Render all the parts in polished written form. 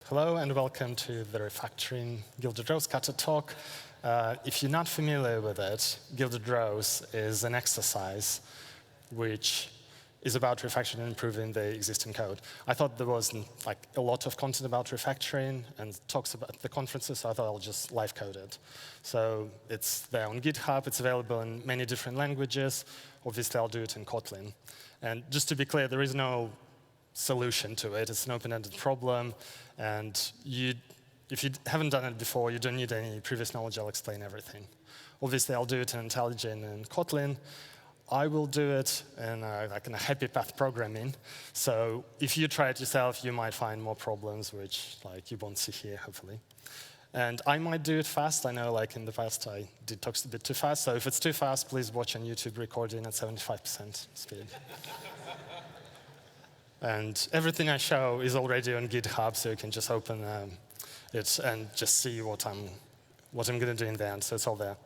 Hello and welcome to the Refactoring Gilded Rose Kata talk. If you're not familiar with it, Gilded Rose is an exercise which is about refactoring and improving the existing code. I thought there was a lot of content about refactoring and talks about the conferences, so I thought I'll just live code it. So it's there on GitHub. It's available in many different languages. Obviously, I'll do it in Kotlin. And just to be clear, there is no solution to it. It's an open-ended problem. And if you haven't done it before, you don't need any previous knowledge. I'll explain everything. Obviously, I'll do it in IntelliJ and in Kotlin. I will do it in a happy path programming. So if you try it yourself, you might find more problems, which you won't see here, hopefully. And I might do it fast. I know in the past I did talk a bit too fast. So if it's too fast, please watch on YouTube recording at 75% speed. And everything I show is already on GitHub, so you can just open it and just see what I'm going to do in the end. So it's all there.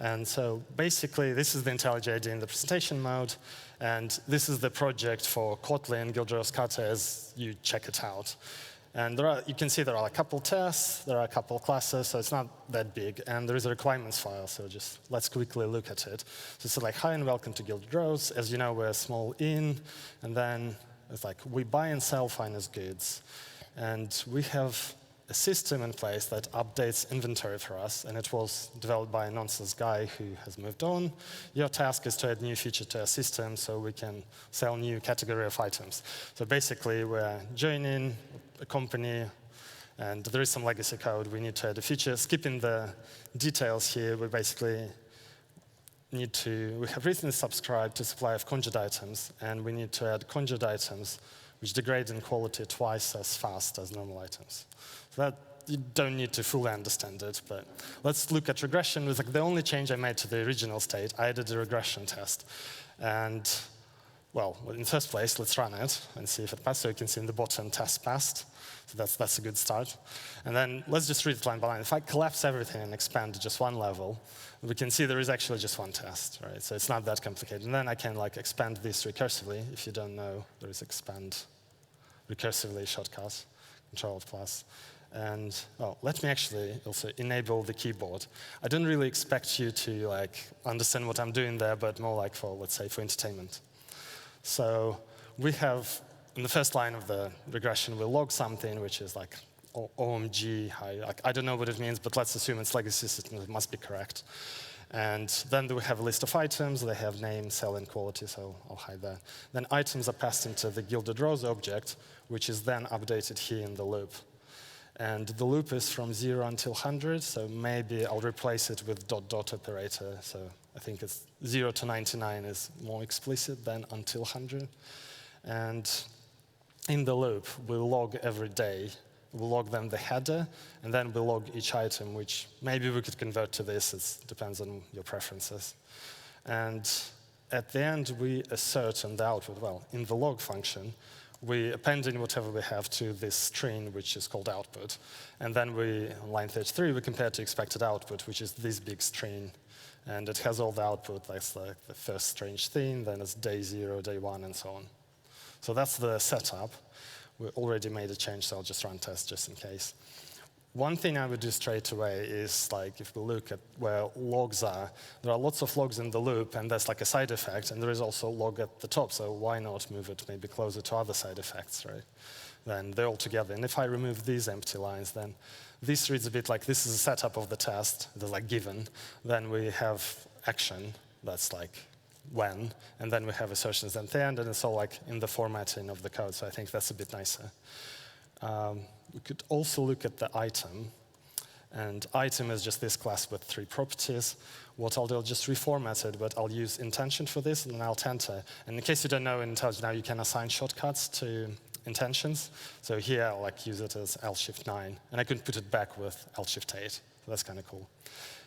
And so basically, this is the IntelliJ ID in the presentation mode. And this is the project for Kotlin, Gilded Rose Kata, as you check it out. And you can see there are a couple tests, there are a couple classes, so it's not that big. And there is a requirements file, so just let's quickly look at it. So it's like, hi and welcome to Gilded Rose. As you know, we're a small in, and then it's like we buy and sell finance goods. And we have a system in place that updates inventory for us, and it was developed by a nonsense guy who has moved on. Your task is to add new feature to our system so we can sell new category of items. So basically, we're joining a company, and there is some legacy code. We need to add a feature. Skipping the details here, we basically we have recently subscribed to supply of conjured items, and we need to add conjured items which degrade in quality twice as fast as normal items. So that you don't need to fully understand it, but let's look at regression. It was the only change I made to the original state. I added a regression test. And well, in the first place, let's run it and see if it passed. So you can see in the bottom, test passed. So that's a good start. And then let's just read it line by line. If I collapse everything and expand to just one level, we can see there is actually just one test, right? So it's not that complicated. And then I can expand this recursively. If you don't know, there is expand recursively shortcut, Control+. And let me actually also enable the keyboard. I don't really expect you to understand what I'm doing there, but more let's say for entertainment. So we have, in the first line of the regression, we log something, which is OMG. I don't know what it means, but let's assume it's legacy system. It must be correct. And then we have a list of items. They have name, cell, and quality, so I'll hide that. Then items are passed into the Gilded Rose object, which is then updated here in the loop. And the loop is from 0 until 100, so maybe I'll replace it with dot operator. So I think it's 0 to 99 is more explicit than until 100. And in the loop, we'll log every day. We'll log then the header, and then we'll log each item, which maybe we could convert to this. It depends on your preferences. And at the end, we assert on the output, in the log function, we append in whatever we have to this string, which is called output. And then on line 33, we compare to expected output, which is this big string. And it has all the output. That's the first strange thing, then it's day 0, day 1, and so on. So that's the setup. We already made a change, so I'll just run tests just in case. One thing I would do straight away is, if we look at where logs are, there are lots of logs in the loop, and that's a side effect, and there is also a log at the top, so why not move it maybe closer to other side effects, right? Then they're all together. And if I remove these empty lines, then this reads a bit like this is a setup of the test, the given. Then we have action, that's when, and then we have assertions at the end, and it's all in the formatting of the code, so I think that's a bit nicer. We could also look at the item, and item is just this class with 3 properties. What I'll do, I'll just reformat it, but I'll use intention for this, and then Alt Enter. And in case you don't know, in IntelliJ now you can assign shortcuts to intentions. So here I'll use it as Alt-Shift-9, and I can put it back with Alt-Shift-8. So that's kind of cool.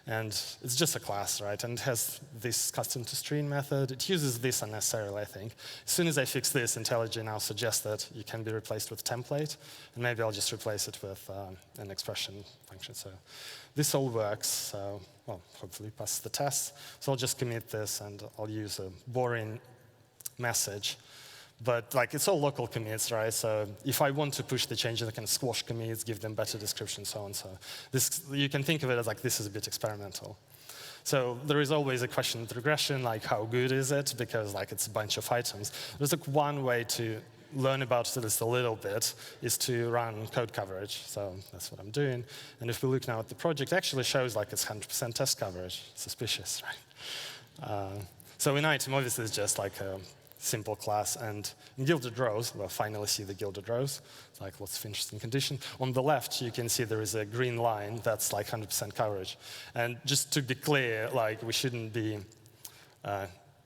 And it's just a class, right? And it has this custom to string method. It uses this unnecessarily, I think. As soon as I fix this, IntelliJ now suggests that you can be replaced with template. And maybe I'll just replace it with an expression function. So this all works. So, hopefully passes the test. So I'll just commit this, and I'll use a boring message. But like it's all local commits, right? So if I want to push the changes, I can squash commits, give them better description, so on. So this, you can think of it as like this is a bit experimental. So there is always a question with regression, like how good is it? Because like it's a bunch of items. There's like one way to learn about this a little bit is to run code coverage. So that's what I'm doing. And if we look now at the project, it actually shows like it's 100% test coverage. Suspicious, right? So in item, obviously, it's just like a simple class. And in Gilded Rose, we'll finally see the Gilded Rose. It's like lots of interesting condition. On the left, you can see there is a green line that's like 100% coverage. And just to be clear, like we shouldn't be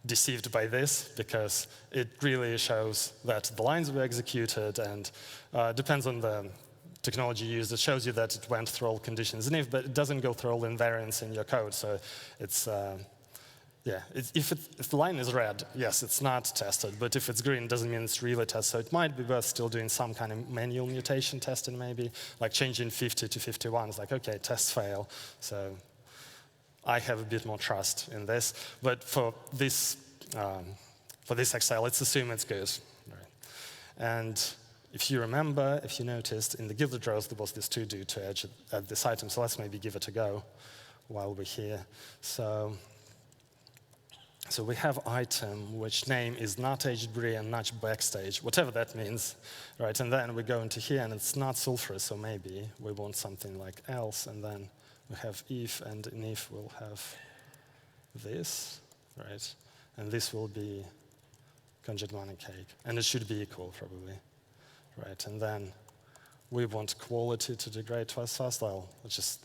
deceived by this, because it really shows that the lines were executed, and depends on the technology used. It shows you that it went through all conditions and if, but it doesn't go through all invariants in your code. So it's yeah, if the line is red, yes, it's not tested. But if it's green, it doesn't mean it's really tested. So it might be worth still doing some kind of manual mutation testing, maybe, like changing 50 to 51. It's like, OK, tests fail. So I have a bit more trust in this. But for this exile, let's assume it's good. Right. And if you remember, if you noticed, in the Gilded Rose, there was this to-do to edge at this item. So let's maybe give it a go while we're here. So we have item, which name is not aged brie and not backstage, whatever that means, right? And then we go into here, and it's not sulfurous, so maybe we want something like else. And then we have if, and in if we'll have this, right? And this will be conjugate money cake, and it should be equal, probably, right? And then we want quality to degrade twice fast. Well,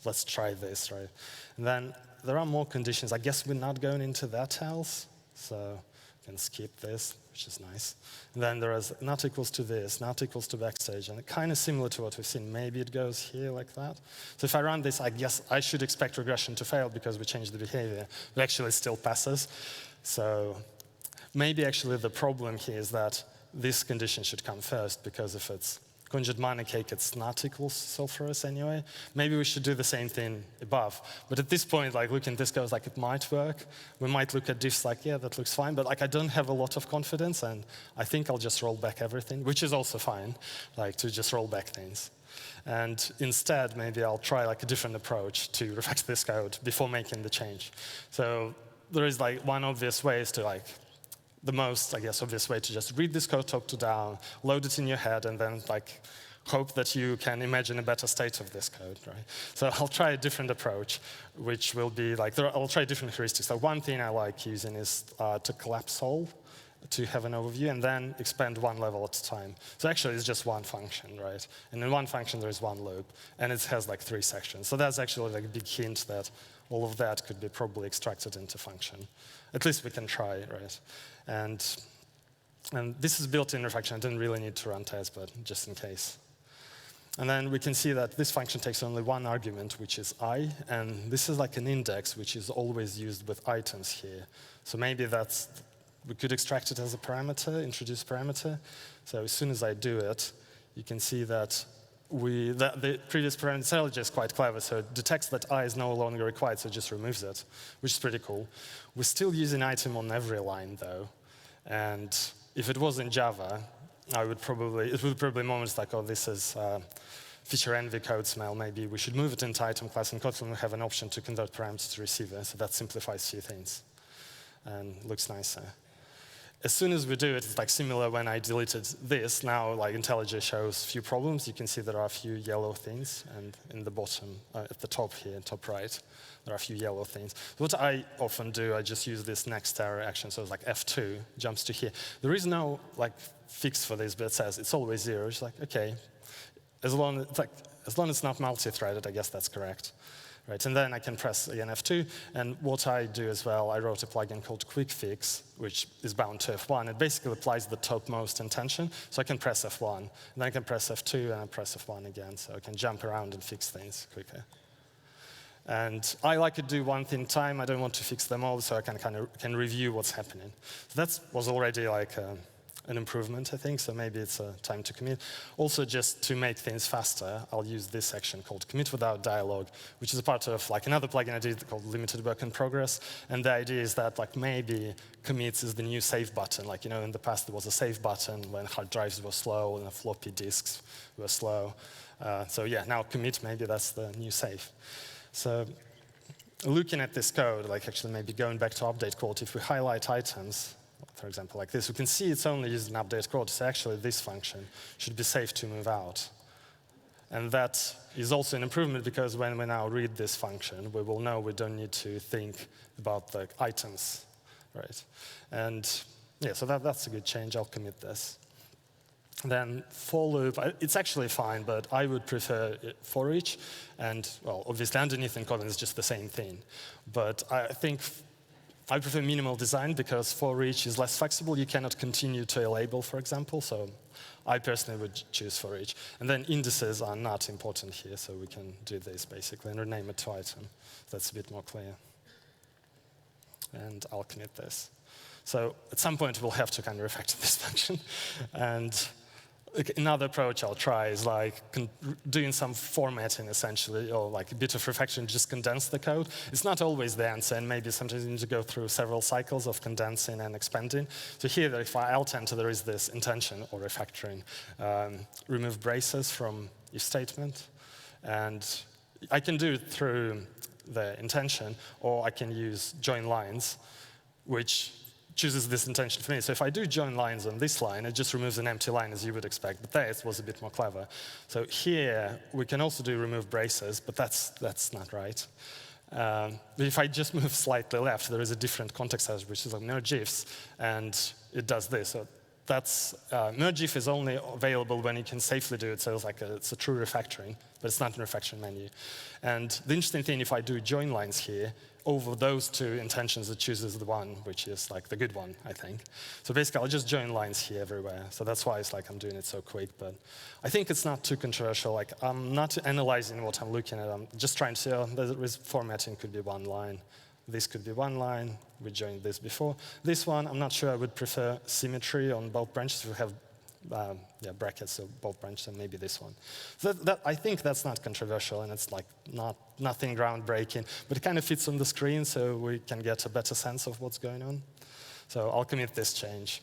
let's try this, right? And then there are more conditions. I guess we're not going into that else, so we can skip this, which is nice. And then there is not equals to this, not equals to backstage, and kind of similar to what we've seen. Maybe it goes here like that. So if I run this, I guess I should expect regression to fail because we changed the behavior, but actually it still passes. So maybe actually the problem here is that this condition should come first, because if it's conjugate money cake, it's not equals sulfurous anyway. Maybe we should do the same thing above. But at this point, like looking at this goes like it might work. We might look at diffs like, yeah, that looks fine. But like I don't have a lot of confidence, and I think I'll just roll back everything, which is also fine, like to just roll back things. And instead, maybe I'll try like a different approach to refactor this code before making the change. So there is like one obvious way is to like, the most, I guess, obvious way to just read this code top to down, load it in your head, and then like hope that you can imagine a better state of this code, right? So I'll try a different approach, which will be like, I'll try different heuristics. So one thing I like using is to collapse all, to have an overview, and then expand one level at a time. So actually, it's just one function, right? And in one function, there is one loop, and it has like 3 sections. So that's actually like a big hint that all of that could be probably extracted into function. At least we can try, right? And this is built in Refactoring. I didn't really need to run tests, but just in case. And then we can see that this function takes only one argument, which is I. And this is like an index, which is always used with items here. So maybe we could extract it as a parameter, introduce a parameter. So as soon as I do it, you can see that the previous parameter IntelliJ is quite clever, so it detects that I is no longer required, so it just removes it, which is pretty cool. We're still using item on every line, though. And if it was in Java, it would probably moments like, oh, this is feature envy code smell. Maybe we should move it into item class. In Kotlin, we have an option to convert parameters to receiver, so that simplifies a few things and looks nicer. As soon as we do it, it's like similar when I deleted this. Now, like IntelliJ shows a few problems. You can see there are a few yellow things, and in the bottom, at the top here, top right, there are a few yellow things. So what I often do, I just use this next arrow action. So it's like F2 jumps to here. There is no like fix for this, but it says it's always 0. It's like okay, as long as it's not multi-threaded, I guess that's correct. Right, and then I can press again F2, and what I do as well, I wrote a plugin called Quick Fix, which is bound to F1. It basically applies the topmost intention, so I can press F1, and then I can press F2, and I press F1 again, so I can jump around and fix things quicker. And I like to do one thing at a time. I don't want to fix them all, so I can review what's happening. So that was already like a an improvement, I think, so maybe it's time to commit. Also, just to make things faster, I'll use this section called commit without dialog, which is a part of like another plugin I did called limited work in progress. And the idea is that like maybe commits is the new save button. Like, you know, in the past there was a save button when hard drives were slow and the floppy disks were slow. So yeah, now commit, maybe that's the new save. So looking at this code, like actually maybe going back to update quality, if we highlight items, for example, like this, we can see it's only using update quality. So actually, this function should be safe to move out. And that is also an improvement because when we now read this function, we will know we don't need to think about the items, right? And yeah, so that's a good change. I'll commit this. Then for loop, it's actually fine, but I would prefer for each. And well, obviously underneath in Kotlin is just the same thing. But I think I prefer minimal design because for each is less flexible. You cannot continue to a label, for example. So I personally would choose for each. And then indices are not important here, so we can do this basically and rename it to item. That's a bit more clear. And I'll commit this. So at some point, we'll have to kind of refactor this function. And another approach I'll try is like doing some formatting essentially, or like a bit of refactoring, just condense the code. It's not always the answer, and maybe sometimes you need to go through several cycles of condensing and expanding. So here, if I alt enter, there is this intention or refactoring. Remove braces from if statement. And I can do it through the intention, or I can use join lines, which chooses this intention for me. So if I do join lines on this line, it just removes an empty line as you would expect. But there it was a bit more clever. So here, we can also do remove braces, but that's not right. But if I just move slightly left, there is a different context as which is like merge ifs, and it does this. So that's merge if is only available when you can safely do it. So it's like it's a true refactoring, but it's not a refactoring menu. And the interesting thing, if I do join lines here, over those two intentions, it chooses the one, which is like the good one, I think. So basically, I'll just join lines here everywhere. So that's why it's like I'm doing it so quick. But I think it's not too controversial. Like I'm not analyzing what I'm looking at. I'm just trying to see, oh, this formatting could be one line. This could be one line. We joined this before. This one, I'm not sure I would prefer symmetry on both branches. We have brackets, so both branches, and maybe this one. So I think that's not controversial, and it's like nothing groundbreaking, but it kind of fits on the screen, so we can get a better sense of what's going on. So I'll commit this change.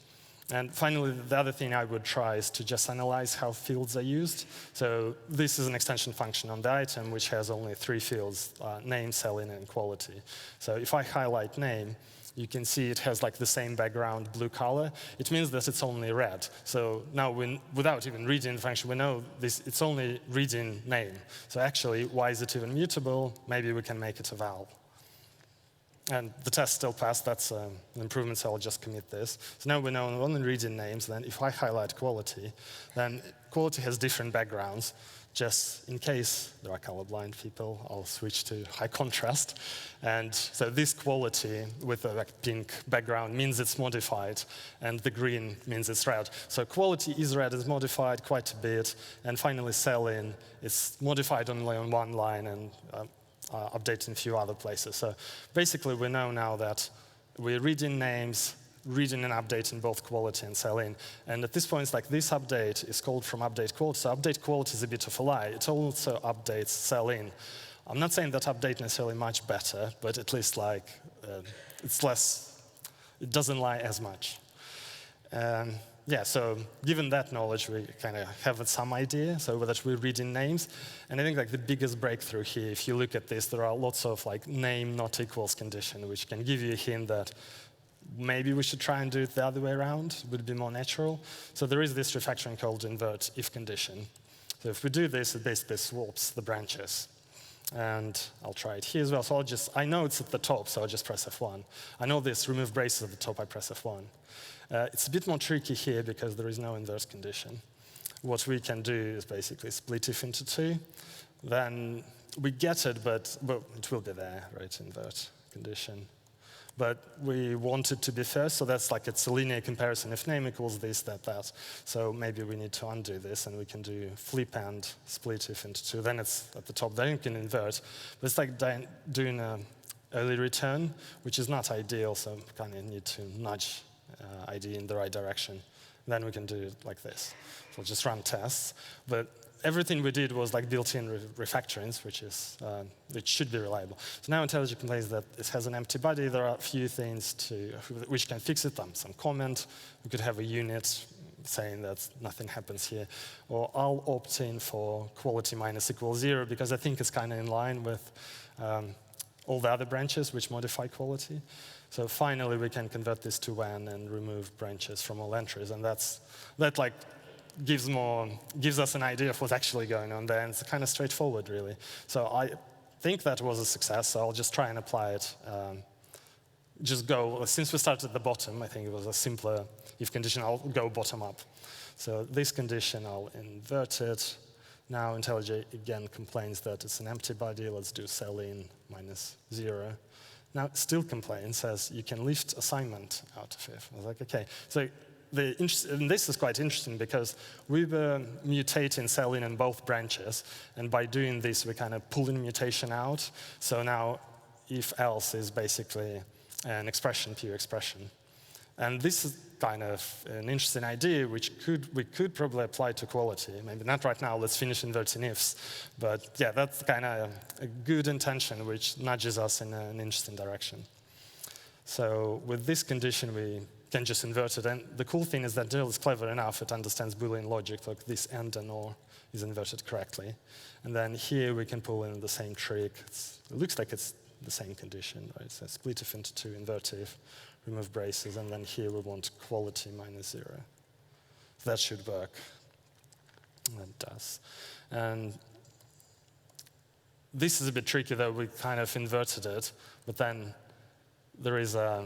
And finally, the other thing I would try is to just analyze how fields are used. So this is an extension function on the item, which has only 3 fields, name, selling, and quality. So if I highlight name, you can see it has like the same background blue color. It means that it's only red. So now, without even reading the function, we know it's only reading name. So actually, why is it even mutable? Maybe we can make it a val. And the test still passed. That's an improvement, so I'll just commit this. So now we know I'm only reading names. Then if I highlight quality, then quality has different backgrounds. Just in case there are colorblind people, I'll switch to high contrast. And so this quality with a pink background means it's modified, and the green means it's red. So quality is red, is modified quite a bit. And finally, selling is modified only on one line and updated in a few other places. So basically, we know now that we're reading names, reading and updating both quality and sell-in. And at this point, it's like this update is called from update quality. So update quality is a bit of a lie. It also updates sell-in. I'm not saying that update necessarily much better, but at least like it's less, it doesn't lie as much. Yeah, so given that knowledge, we kind of have some idea, so that we're reading names. And I think like the biggest breakthrough here, if you look at this, there are lots of like name not equals condition, which can give you a hint that maybe we should try and do it the other way around. It would be more natural. So there is this refactoring called invert if condition. So if we do this, it basically swaps the branches. And I'll try it here as well. So I know it's at the top, so I'll just press F1. I know this remove braces at the top, I press F1. It's a bit more tricky here because there is no inverse condition. What we can do is basically split if into 2. Then we get it, but well, it will be there, right, invert condition. But we want it to be first, so that's like it's a linear comparison. If name equals this, that. So maybe we need to undo this, and we can do flip and split if into 2. Then it's at the top. Then you can invert. But it's like doing an early return, which is not ideal, so we kind of need to nudge ID in the right direction. Then we can do it like this. So we'll just run tests. But everything we did was like built-in refactorings, which should be reliable. So now IntelliJ complains that it has an empty body. There are a few things which can fix it. Some comment. We could have a unit saying that nothing happens here. Or I'll opt in for quality minus equals 0 because I think it's kind of in line with all the other branches which modify quality. So finally, we can convert this to when and remove branches from all entries, and that like gives us an idea of what's actually going on there, and it's kind of straightforward, really. So I think that was a success. So I'll just try and apply it. Since we started at the bottom, I think it was a simpler if condition. I'll go bottom up. So this condition, I'll invert it. Now IntelliJ again complains that it's an empty body. Let's do cell in minus 0. Now it still complains, says you can lift assignment out of it. I was like, okay. So and this is quite interesting because we were mutating cell in both branches, and by doing this, we kind of pulling mutation out. So now if else is basically an expression, pure expression. And this is kind of an interesting idea which we could probably apply to quality. Maybe not right now, let's finish inverting ifs. But yeah, that's kind of a good intention which nudges us in an interesting direction. So with this condition, we can just invert it. And the cool thing is that Drill is clever enough. It understands Boolean logic, like this and an or is inverted correctly. And then here we can pull in the same trick. It looks like it's the same condition, right? So split if into 2, invert if, remove braces, and then here we want quality minus 0. So that should work. And it does. And this is a bit tricky, though. We kind of inverted it, but then there is a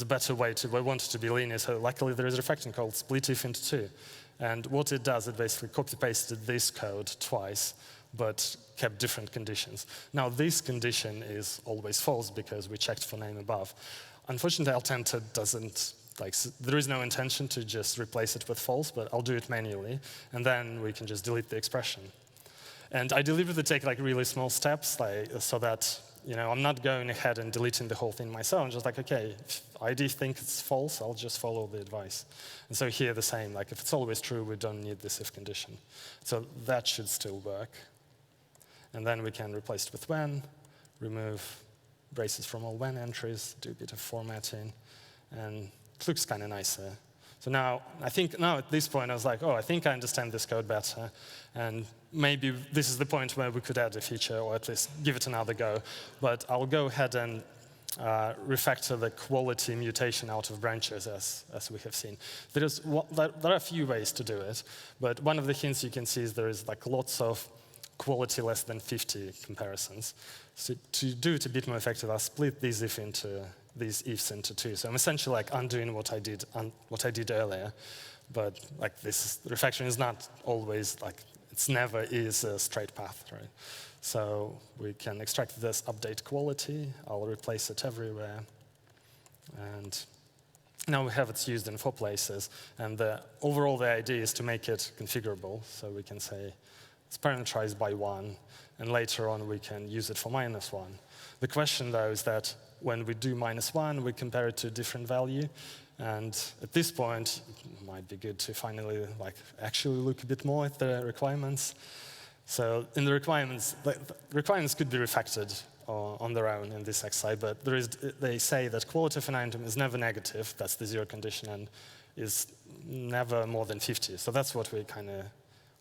better way to. We want it to be linear, so luckily there is a refactoring called split if into 2. And what it does, it basically copy-pasted this code twice, but kept different conditions. Now this condition is always false because we checked for name above. Unfortunately, Altenta doesn't, there is no intention to just replace it with false, but I'll do it manually, and then we can just delete the expression. And I deliberately take really small steps, so that I'm not going ahead and deleting the whole thing myself. I'm just like, okay, if ID thinks it's false, I'll just follow the advice. And so here the same, if it's always true, we don't need this if condition. So that should still work. And then we can replace it with when, remove braces from all when entries, do a bit of formatting, and it looks kind of nicer. So now, I think now at this point, I was like, oh, I think I understand this code better, and maybe this is the point where we could add a feature, or at least give it another go. But I'll go ahead and refactor the quality mutation out of branches, as we have seen. There are a few ways to do it, but one of the hints you can see is there is lots of quality less than 50 comparisons. So to do it a bit more effective, I'll split these ifs into 2. So I'm essentially undoing what I did earlier. But this refactoring is not always it never is a straight path, right? So we can extract this update quality. I'll replace it everywhere. And now we have it used in 4 places. And overall, the idea is to make it configurable. So we can say it's parameterized by 1. And later on, we can use it for -1. The question, though, is that when we do -1, we compare it to a different value. And at this point, it might be good to finally actually look a bit more at the requirements. So in the requirements could be refactored on their own in this exercise, but they say that quality of an item is never negative, that's the 0 condition, and is never more than 50. So that's what we kind of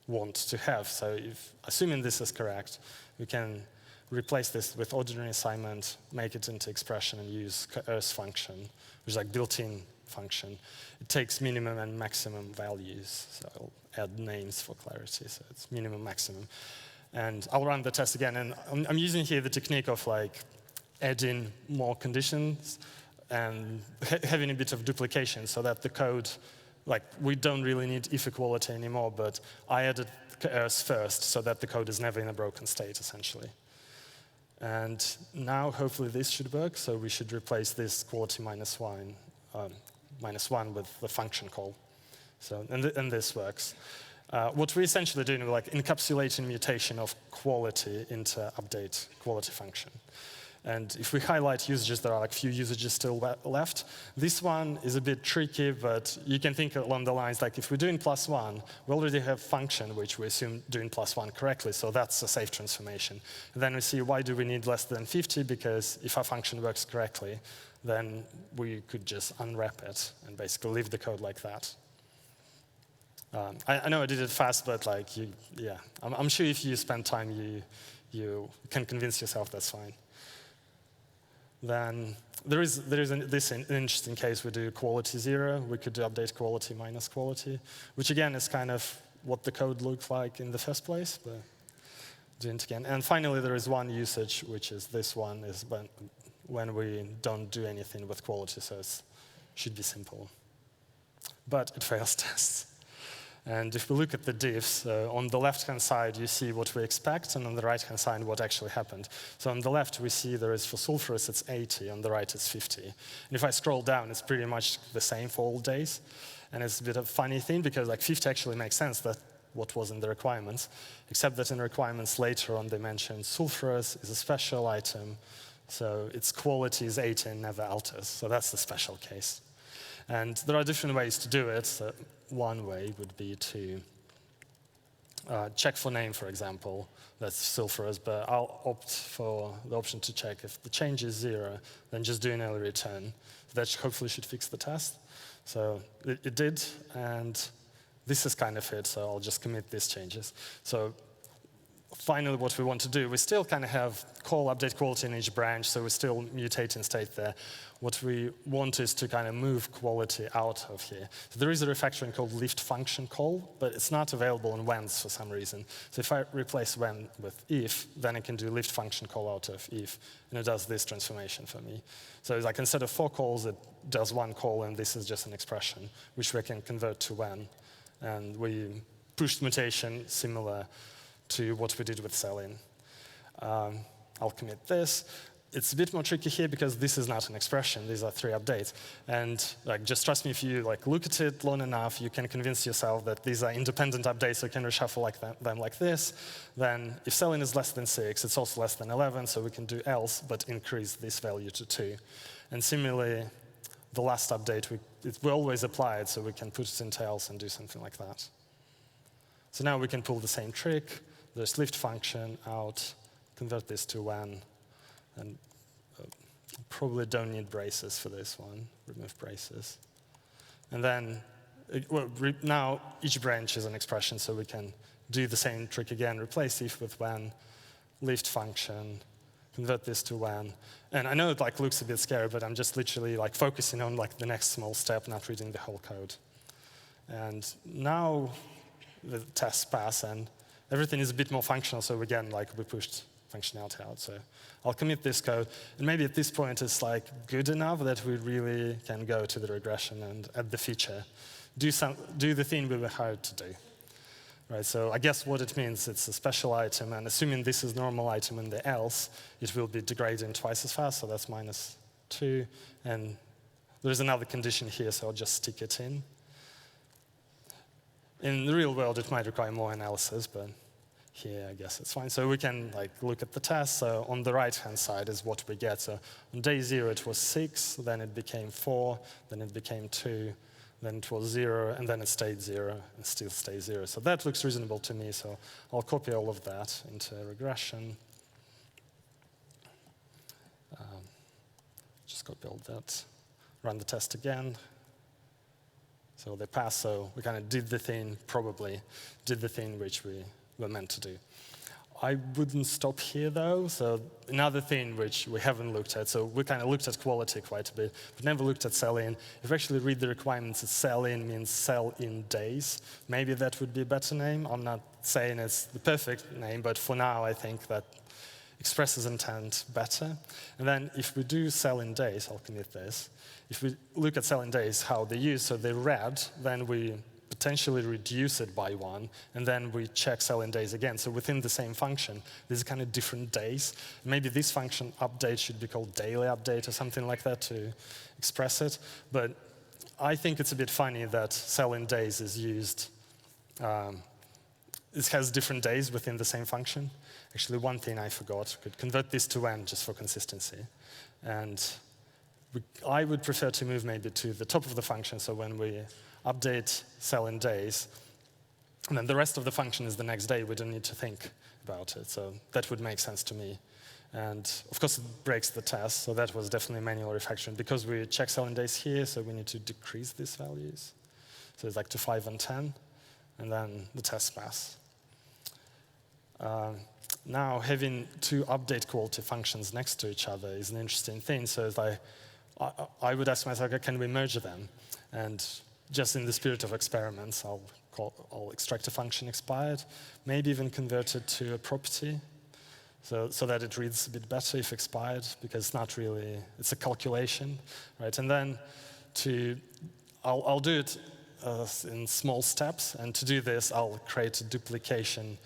want to have. So assuming this is correct, we can replace this with ordinary assignment, make it into expression, and use earth function, which is built-in function. It takes minimum and maximum values. So I'll add names for clarity. So it's minimum, maximum. And I'll run the test again. And I'm using here the technique of adding more conditions and having a bit of duplication so that the code, we don't really need if equality anymore, but I added earth first so that the code is never in a broken state, essentially. And now, hopefully, this should work. So we should replace this quality -1 with the function call. So and this works. What we're essentially doing is encapsulating mutation of quality into update quality function. And if we highlight usages, there are like few usages still left. This one is a bit tricky, but you can think along the lines like if we're doing +1, we already have function which we assume doing +1 correctly, so that's a safe transformation. And then we see why do we need less than 50, because if our function works correctly, then we could just unwrap it and basically leave the code like that. I know I did it fast, but like, yeah, I'm sure if you spend time, you can convince yourself that's fine. Then there is this interesting case we do quality 0. We could do update quality minus quality, which again is kind of what the code looked like in the first place, but doing it again. And finally, there is one usage, which is this one, is when we don't do anything with quality, so it should be simple. But it fails tests. And if we look at the diffs, on the left-hand side, you see what we expect, and on the right-hand side, what actually happened. So on the left, we see there is for sulfurous, it's 80. On the right, it's 50. And if I scroll down, it's pretty much the same for all days. And it's a bit of a funny thing, because like 50 actually makes sense, that what was in the requirements, except that in the requirements later on, they mentioned sulfurous is a special item, so its quality is 80 and never alters. So that's the special case. And there are different ways to do it. So one way would be to check for name, for example. That's sulfurous, but I'll opt for the option to check if the change is 0, then just do an early return. That hopefully should fix the test. So it did, and this is kind of it, so I'll just commit these changes. So finally, what we want to do, we still kind of have call update quality in each branch, so we're still mutating state there. What we want is to kind of move quality out of here. So there is a refactoring called lift function call, but it's not available in whens for some reason. So if I replace when with if, then I can do lift function call out of if, and it does this transformation for me. So it's like instead of 4 calls, it does 1 call, and this is just an expression, which we can convert to when. And we pushed mutation similar to what we did with selling. I'll commit this. It's a bit more tricky here because this is not an expression. These are 3 updates. And like, just trust me, if you like, look at it long enough, you can convince yourself that these are independent updates, so you can reshuffle like them like this. Then if selling is less than 6, it's also less than 11, so we can do else, but increase this value to 2. And similarly, the last update, we always apply it, so we can put it into else and do something like that. So now we can pull the same trick. There's lift function out, convert this to when, and probably don't need braces for this one. Remove braces. And then, now each branch is an expression, so we can do the same trick again. Replace if with when, lift function, convert this to when. And I know it like looks a bit scary, but I'm just literally like focusing on like the next small step, not reading the whole code. And now the tests pass, and everything is a bit more functional, so again, like we pushed functionality out. So I'll commit this code, and maybe at this point it's like good enough that we really can go to the regression and add the feature, do the thing we were hired to do. Right, so I guess what it means, it's a special item, and assuming this is normal item in the else, it will be degrading twice as fast, so that's -2. And there's another condition here, so I'll just stick it in. In the real world, it might require more analysis, but here, I guess it's fine. So we can like look at the test. So on the right-hand side is what we get. So on day 0, it was 6, then it became 4, then it became 2, then it was 0, and then it stayed 0, and still stays 0. So that looks reasonable to me, so I'll copy all of that into regression. Just copy all that, run the test again. So they pass, so we kind of did the thing, probably did the thing which we were meant to do. I wouldn't stop here, though. So another thing which we haven't looked at, so we kind of looked at quality quite a bit, but never looked at sell-in. If you actually read the requirements, sell-in means sell in days. Maybe that would be a better name. I'm not saying it's the perfect name, but for now, I think that expresses intent better. And then if we do sell in days, I'll commit this. If we look at sell in days, how they use, so they read, then we potentially reduce it by 1, and then we check sell in days again. So within the same function, there's kind of different days. Maybe this function update should be called daily update or something like that to express it. But I think it's a bit funny that sell in days is used it has different days within the same function. Actually, one thing I forgot, could convert this to when just for consistency. And I would prefer to move maybe to the top of the function, so when we update cell in days, and then the rest of the function is the next day, we don't need to think about it. So that would make sense to me. And of course, it breaks the test, so that was definitely manual refactoring. Because we check cell in days here, so we need to decrease these values. So it's like to 5 and 10, and then the tests pass. Now, having two update quality functions next to each other is an interesting thing. So it's like, I would ask myself, okay, can we merge them? And just in the spirit of experiments, I'll extract a function expired, maybe even convert it to a property, so that it reads a bit better if expired, because it's not really, it's a calculation, right? And then I'll do it in small steps, and to do this, I'll create a duplication,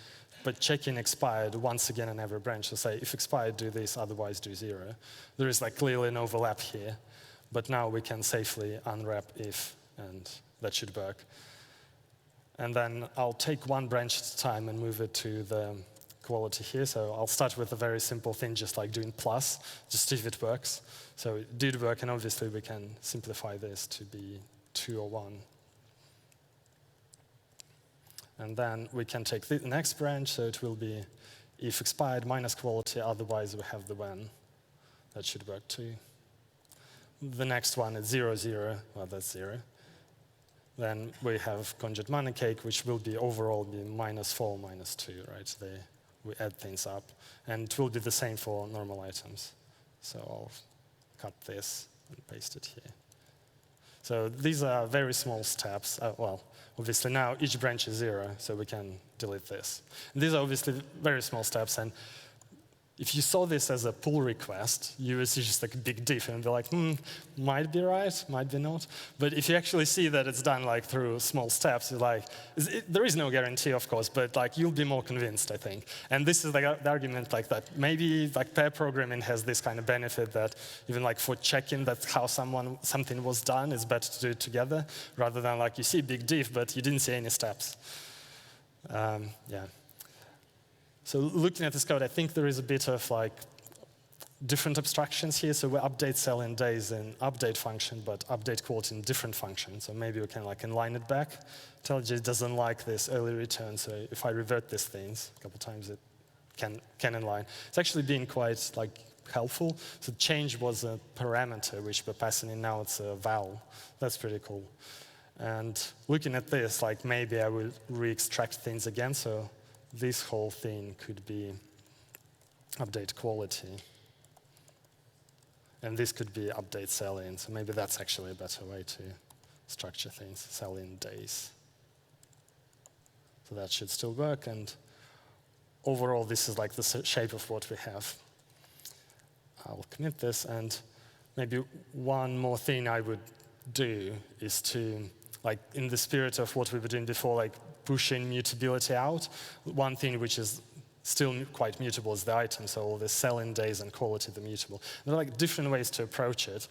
but checking expired once again in every branch. So say, if expired, do this, otherwise do 0. There is like clearly an overlap here, but now we can safely unwrap if, and that should work. And then I'll take one branch at a time and move it to the quality here. So I'll start with a very simple thing, just like doing plus, just see if it works. So it did work, and obviously we can simplify this to be 2 or 1. And then we can take the next branch, so it will be if expired minus quality, otherwise we have the when. That should work too. The next one is 0, 0, well, that's 0. Then we have conjugate money cake, which will be overall be -4, -2, right? We add things up. And it will be the same for normal items. So I'll cut this and paste it here. So these are very small steps. Well, obviously now each branch is 0, so we can delete this. And these are obviously very small steps, and if you saw this as a pull request, you would see just like a big diff and be like, might be right, might be not. But if you actually see that it's done like through small steps, you're like, there is no guarantee, of course, but like you'll be more convinced, I think. And this is like the argument like that. Maybe like pair programming has this kind of benefit that even like for checking that how something was done, it's better to do it together rather than like you see a big diff, but you didn't see any steps. Yeah. So looking at this code, I think there is a bit of like different abstractions here. So we update cell in days in update function, but update quality in different functions. So maybe we can like inline it back. IntelliJ doesn't like this early return, so if I revert these things a couple times, it can inline. It's actually been quite like helpful. So change was a parameter which we're passing in, now it's a val. That's pretty cool. And looking at this, like maybe I will re-extract things again. So this whole thing could be update quality. And this could be update cell in. So maybe that's actually a better way to structure things, cell in days. So that should still work. And overall, this is like the shape of what we have. I'll commit this. And maybe one more thing I would do is to, like in the spirit of what we were doing before, like pushing mutability out. One thing which is still quite mutable is the item, so all the cell-in days and quality, the mutable. There are like different ways to approach it.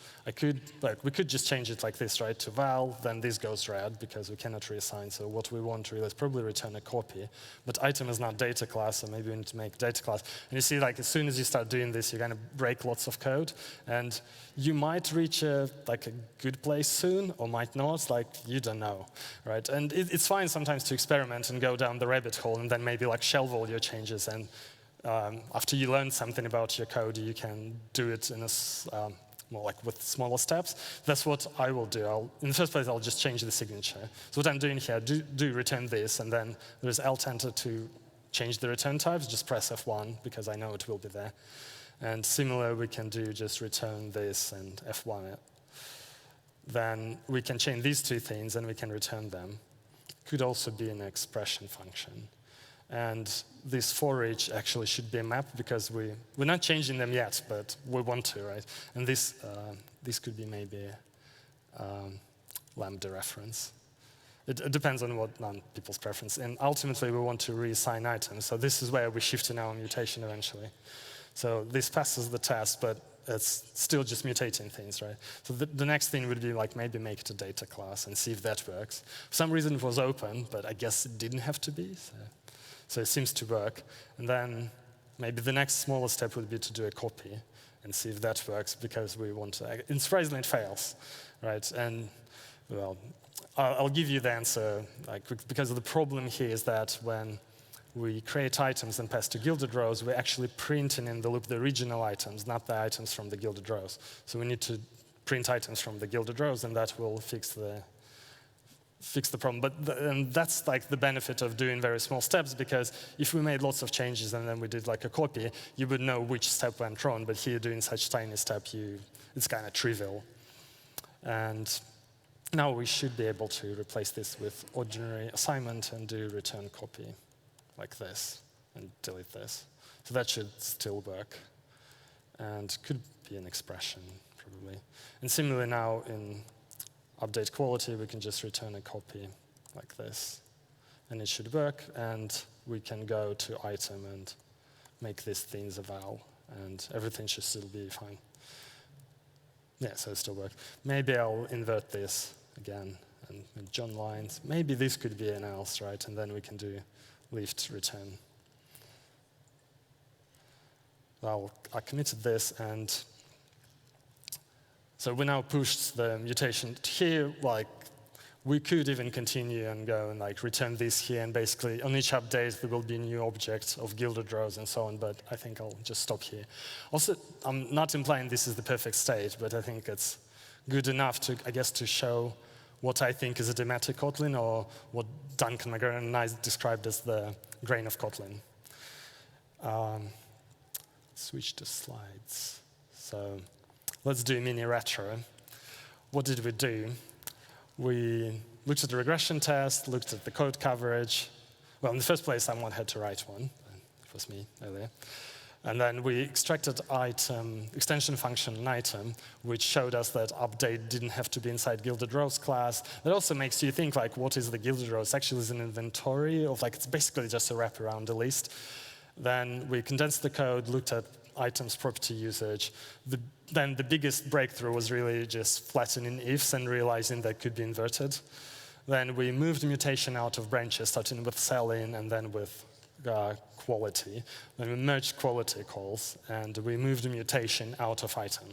We could just change it like this, right, to val, then this goes red because we cannot reassign. So what we want really is probably return a copy. But item is not data class, so maybe we need to make data class. And you see, like as soon as you start doing this, you're going to break lots of code, and you might reach a good place soon, or might not. Like you don't know, right? And it's fine sometimes to experiment and go down the rabbit hole, and then maybe like shelve all your changes. And after you learn something about your code, you can do it in a more like with smaller steps. That's what I will do. In the first place, I'll just change the signature. So what I'm doing here, do return this, and then there's alt enter to change the return types. Just press F1 because I know it will be there. And similar, we can do just return this and F1 it. Then we can change these two things, and we can return them. Could also be an expression function. And this for each actually should be a map because we're not changing them yet, but we want to, right? And this could be maybe lambda reference. It depends on people's preference. And ultimately, we want to reassign items. So this is where we shift in our mutation eventually. So this passes the test, but it's still just mutating things, right? So the next thing would be like maybe make it a data class and see if that works. For some reason, it was open, but I guess it didn't have to be. So So it seems to work. And then maybe the next smaller step would be to do a copy and see if that works, because we want to. And surprisingly, it fails, right? And well, I'll give you the answer, because the problem here is that when we create items and pass to Gilded Rose, we're actually printing in the loop the original items, not the items from the Gilded Rose. So we need to print items from the Gilded Rose, and that will fix the problem. And that's like the benefit of doing very small steps, because if we made lots of changes and then we did like a copy, you would know which step went wrong. But here, doing such tiny step, it's kind of trivial. And now we should be able to replace this with ordinary assignment and do return copy like this and delete this. So that should still work, and could be an expression probably. And similarly now in update quality, we can just return a copy like this, and it should work. And we can go to item and make this things a val, and everything should still be fine. Yeah, so it still works. Maybe I'll invert this again and John lines. Maybe this could be an else, right? And then we can do lift return. Well, I committed this, and so we now pushed the mutation here. Like, we could even continue and go and like return this here, and basically on each update there will be a new object of Gilded Rose and so on, but I think I'll just stop here. Also, I'm not implying this is the perfect state, but I think it's good enough to, I guess, to show what I think is a Dmitry Kotlin, or what Duncan McGregor and I described as the grain of Kotlin. Switch to slides. So let's do mini retro. What did we do? We looked at the regression test, looked at the code coverage. Well, in the first place, someone had to write one. It was me earlier. And then we extracted item, extension function item, which showed us that update didn't have to be inside Gilded Rose class. That also makes you think, like, what is the Gilded Rose? Actually, it's an inventory of, like, it's basically just a wrap around the list. Then we condensed the code, looked at items property usage. Then the biggest breakthrough was really just flattening ifs and realizing that could be inverted. Then we moved mutation out of branches, starting with selling and then with quality. Then we merged quality calls, and we moved the mutation out of item.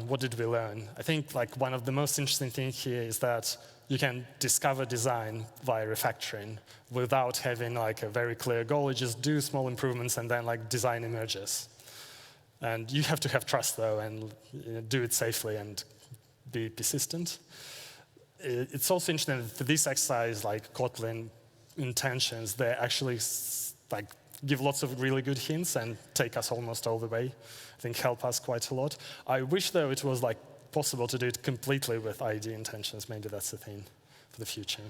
What did we learn? I think like one of the most interesting things here is that you can discover design via refactoring without having like a very clear goal. You just do small improvements, and then like design emerges. And you have to have trust though, and do it safely and be persistent. It's also interesting that for this exercise, like Kotlin intentions, they actually like give lots of really good hints and take us almost all the way. I think help us quite a lot. I wish though it was like possible to do it completely with ID intentions. Maybe that's the thing for the future.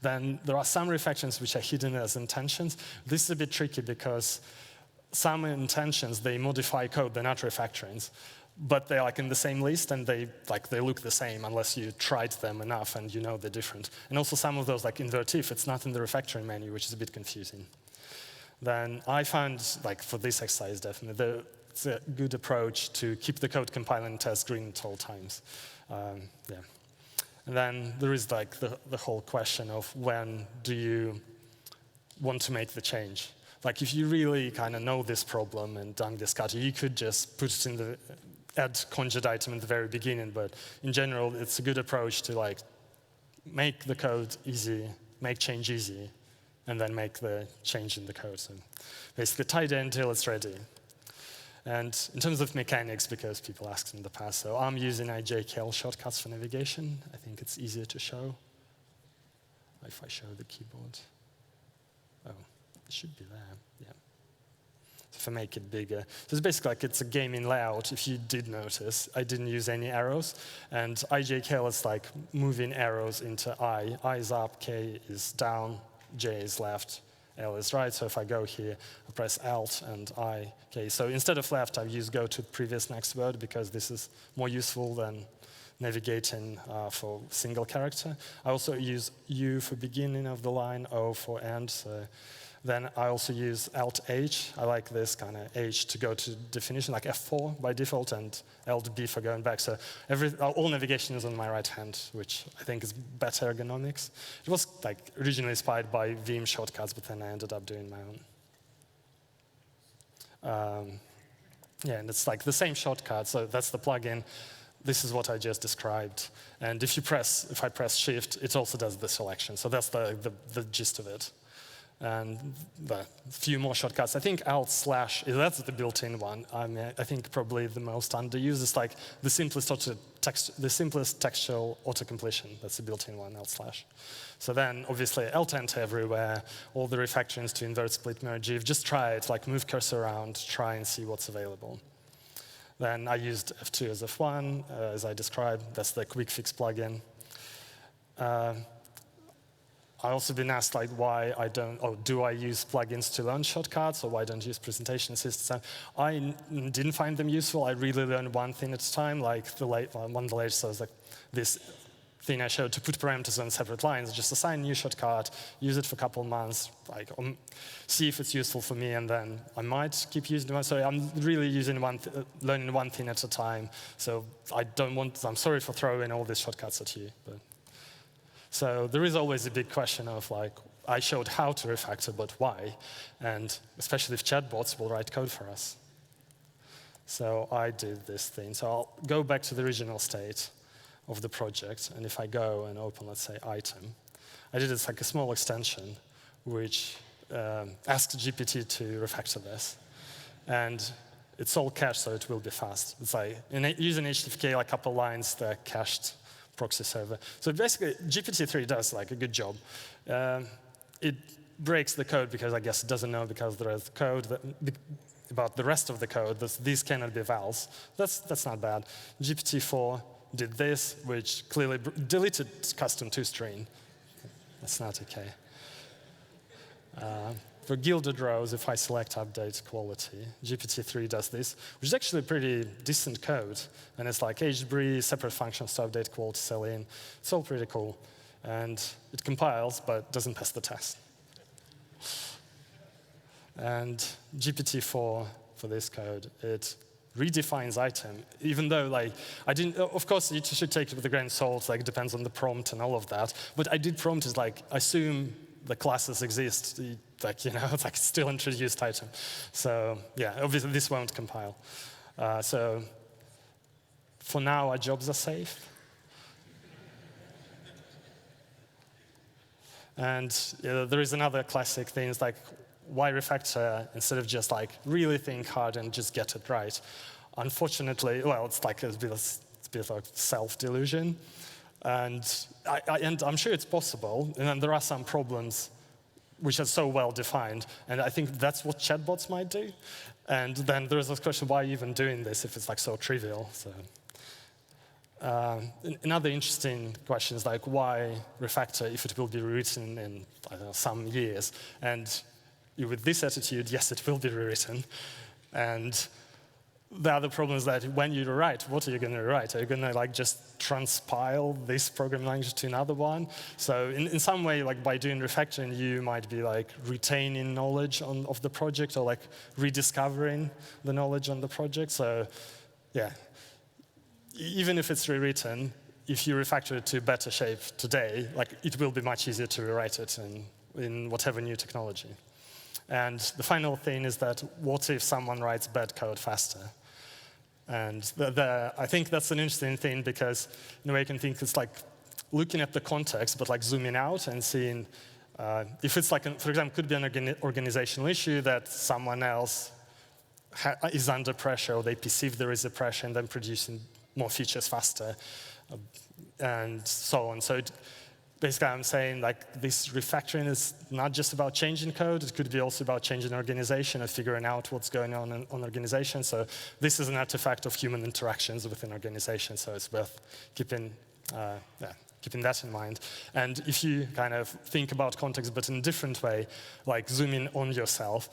Then there are some refactorings which are hidden as intentions. This is a bit tricky because some intentions, they modify code, they're not refactorings, but they're like in the same list, and they look the same unless you tried them enough and you know they're different. And also some of those, like invert if, it's not in the refactoring menu, which is a bit confusing. Then I found, like for this exercise definitely, it's a good approach to keep the code compiling and test green at all times. Yeah. And then there is like the whole question of when do you want to make the change? Like if you really kind of know this problem and done this Kata, you could just put it in the add conjugate item in the very beginning, but in general, it's a good approach to like make the code easy, make change easy, and then make the change in the code. So basically tidy until it's ready. And in terms of mechanics, because people asked in the past, so I'm using IJKL shortcuts for navigation. I think it's easier to show if I show the keyboard. Oh, it should be there, yeah. So if I make it bigger. So it's basically like it's a gaming layout. If you did notice, I didn't use any arrows. And IJKL is like moving arrows into I. I is up, K is down, J is left, L is right. So if I go here, I press Alt and I. Okay, so instead of left, I've used go to previous next word because this is more useful than navigating for single character. I also use U for beginning of the line, O for end. So Then I also use Alt-H. I like this kind of H to go to definition, like F4 by default, and Alt-B for going back. So all navigation is on my right hand, which I think is better ergonomics. It was like originally inspired by Vim shortcuts, but then I ended up doing my own. Yeah, and it's like the same shortcut, so that's the plugin. This is what I just described. And if I press Shift, it also does the selection. So that's the gist of it. And a few more shortcuts. I think Alt/, that's the built-in one. I think probably the most underused is like the simplest textual autocompletion. That's the built-in one, Alt/. So then, obviously, Alt-Enter everywhere, all the refactorings to invert, split, merge. If just try it, like move cursor around, try and see what's available. Then I used F2 as F1, as I described. That's the quick fix plugin. I also been asked like why I don't, or do I use plugins to learn shortcuts, or why don't I use presentation assistants? I didn't find them useful. I really learned one thing at a time. Like one of the latest was like this thing I showed to put parameters on separate lines. Just assign a new shortcut, use it for a couple of months, like see if it's useful for me, and then I might keep using it. So I'm really using learning one thing at a time. So I'm sorry for throwing all these shortcuts at you, but. So there is always a big question of like, I showed how to refactor, but why? And especially if chatbots will write code for us. So I did this thing. So I'll go back to the original state of the project. And if I go and open, let's say, item, I did this like a small extension, which asks GPT to refactor this. And it's all cached, so it will be fast. It's like, using HTTP, like a couple lines, they're cached proxy server. So basically, GPT-3 does like a good job. It breaks the code because I guess it doesn't know because there is code about the rest of the code. These cannot be vals. That's not bad. GPT-4 did this, which clearly deleted custom toString. That's not OK. For Gilded Rose, if I select update quality, GPT-3 does this, which is actually pretty decent code. And it's like hbri, separate functions to update quality, selling. It's all pretty cool. And it compiles, but doesn't pass the test. And GPT-4 for this code, it redefines item, even though like I didn't. Of course, you should take it with a grain of salt. Like it depends on the prompt and all of that. But I did prompt is like assume the classes exist. Like it's like still introduced item. So yeah, obviously this won't compile. So for now, our jobs are safe. And there is another classic thing. It's like, why refactor instead of just like really think hard and just get it right? Unfortunately, well, it's like a bit of self-delusion. And I'm sure it's possible. And then there are some problems which are so well defined. And I think that's what chatbots might do. And then there is this question, why are you even doing this if it's like so trivial? So another interesting question is like, why refactor if it will be rewritten in I don't know, some years? And with this attitude, yes, it will be rewritten. And the other problem is that when you rewrite, what are you going to rewrite? Are you going to like just transpile this programming language to another one? So in some way, like by doing refactoring, you might be like retaining knowledge of the project or like rediscovering the knowledge on the project. So yeah, even if it's rewritten, if you refactor it to better shape today, like it will be much easier to rewrite it in whatever new technology. And the final thing is that what if someone writes bad code faster? And I think that's an interesting thing because in a way you can think it's like looking at the context, but like zooming out and seeing if it's like, for example, could be an organizational issue that someone else is under pressure or they perceive there is a pressure and then producing more features faster and so on. So basically, I'm saying like this refactoring is not just about changing code. It could be also about changing organization and figuring out what's going on organization. So this is an artifact of human interactions within organizations. So it's worth keeping that in mind. And if you kind of think about context, but in a different way, like zooming on yourself,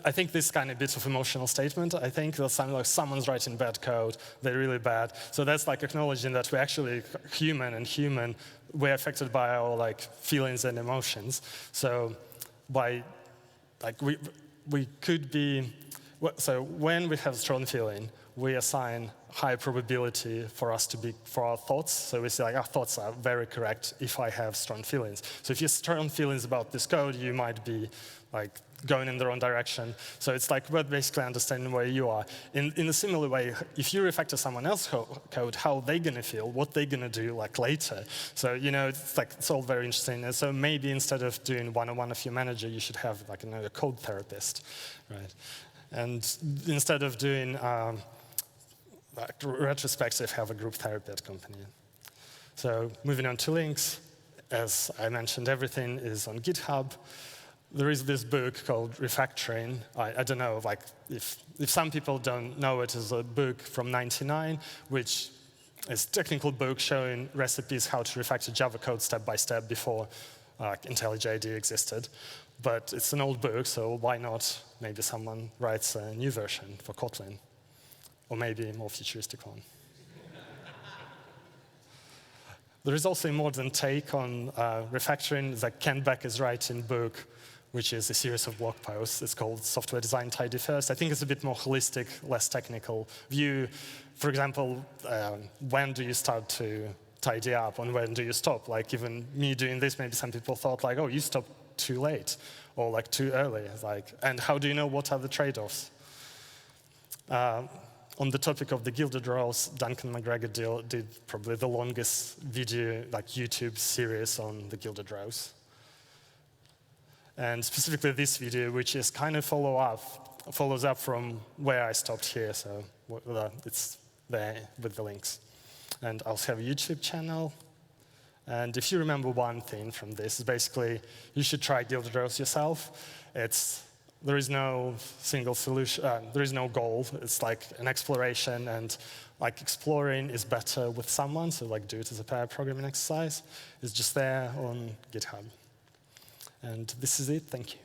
I think this kind of bit of emotional statement, I think that someone's writing bad code, they're really bad. So that's like acknowledging that we're actually human, and human we're affected by our feelings and emotions. So we could be, so when we have a strong feeling, we assign high probability for our thoughts. So we say our thoughts are very correct if I have strong feelings. So if you have strong feelings about this code, you might be going in the wrong direction. So it's we're basically understanding where you are. In a similar way, if you refactor someone else's code, how they're going to feel, what they're going to do later. So it's all very interesting. And so maybe instead of doing one-on-one with your manager, you should have a code therapist, right? And instead of doing retrospective, have a group therapy at company. So moving on to links, as I mentioned, everything is on GitHub. There is this book called Refactoring. I don't know, if some people don't know it, is a book from '99, which is a technical book showing recipes how to refactor Java code step by step before IntelliJ existed. But it's an old book, so why not maybe someone writes a new version for Kotlin, or maybe a more futuristic one. There is also a modern take on refactoring that Ken Becker's writing book, which is a series of blog posts. It's called Software Design Tidy First. I think it's a bit more holistic, less technical view. For example, when do you start to tidy up, and when do you stop? Even me doing this, maybe some people thought oh, you stopped too late, or too early. And how do you know what are the trade-offs? On the topic of the Gilded Rose, Duncan McGregor did probably the longest video, YouTube series on the Gilded Rose. And specifically this video, which is kind of follows up from where I stopped here. So it's there with the links. And I also have a YouTube channel. And if you remember one thing from this, is basically you should try Gilded Rose yourself. There is no single solution. There is no goal. It's an exploration, and exploring is better with someone. So do it as a pair programming exercise. It's just there on GitHub. And this is it. Thank you.